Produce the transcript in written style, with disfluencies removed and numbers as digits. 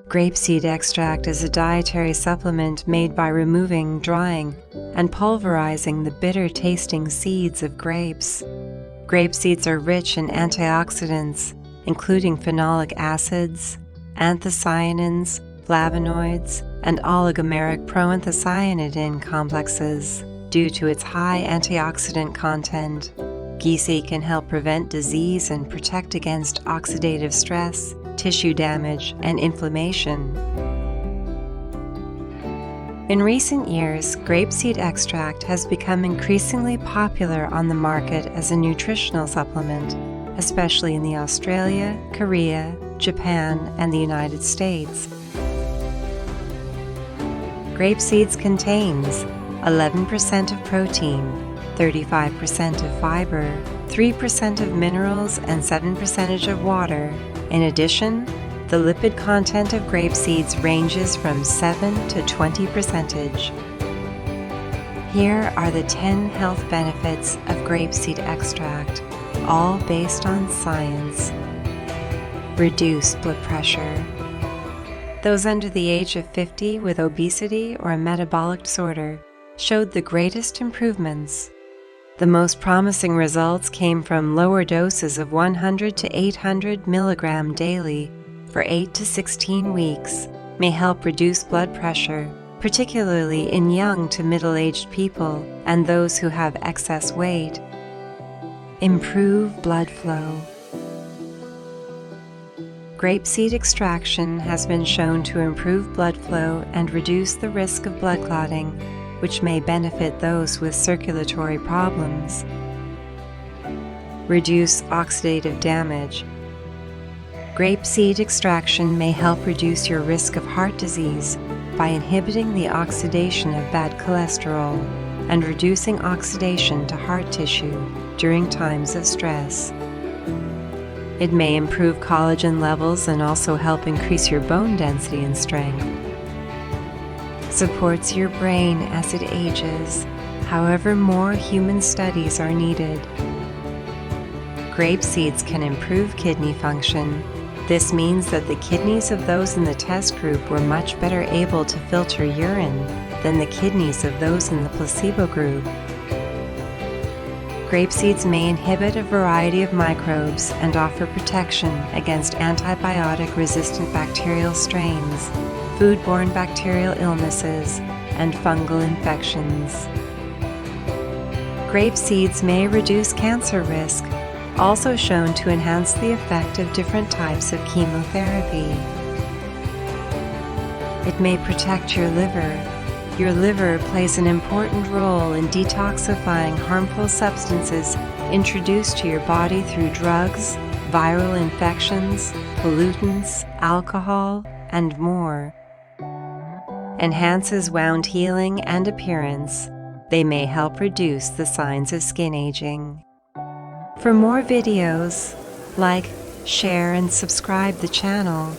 Grapeseed extract is a dietary supplement made by removing, drying, and pulverizing the bitter-tasting seeds of grapes. Grape seeds are rich in antioxidants, including phenolic acids, anthocyanins, flavonoids, and oligomeric proanthocyanidin complexes. Due to its high antioxidant content, GC can help prevent disease and protect against oxidative stress, tissue damage, and inflammation. In recent years, grapeseed extract has become increasingly popular on the market as a nutritional supplement, especially in Australia, Korea, Japan, and the United States. Grape seeds contains 11% of protein, 35% of fiber, 3% of minerals, and 7% of water. In addition, the lipid content of grape seeds ranges from 7 to 20%. Here are the 10 health benefits of grapeseed extract, all based on science. Reduce blood pressure. Those under the age of 50 with obesity or a metabolic disorder showed the greatest improvements. The most promising results came from lower doses of 100 to 800 milligram daily for 8 to 16 weeks, may help reduce blood pressure, particularly in young to middle-aged people and those who have excess weight. Improve blood flow. Grapeseed extraction has been shown to improve blood flow and reduce the risk of blood clotting, which may benefit those with circulatory problems. Reduce oxidative damage. Grapeseed extraction may help reduce your risk of heart disease by inhibiting the oxidation of bad cholesterol and reducing oxidation to heart tissue during times of stress. It may improve collagen levels and also help increase your bone density and strength. Supports your brain as it ages. However, more human studies are needed. Grape seeds can improve kidney function. This means that the kidneys of those in the test group were much better able to filter urine than the kidneys of those in the placebo group. Grape seeds may inhibit a variety of microbes and offer protection against antibiotic-resistant bacterial strains, foodborne bacterial illnesses, and fungal infections. Grape seeds may reduce cancer risk, also shown to enhance the effect of different types of chemotherapy. It may protect your liver. Your liver plays an important role in detoxifying harmful substances introduced to your body through drugs, viral infections, pollutants, alcohol, and more. Enhances wound healing and appearance. They may help reduce the signs of skin aging. For more videos, like, share, and subscribe the channel.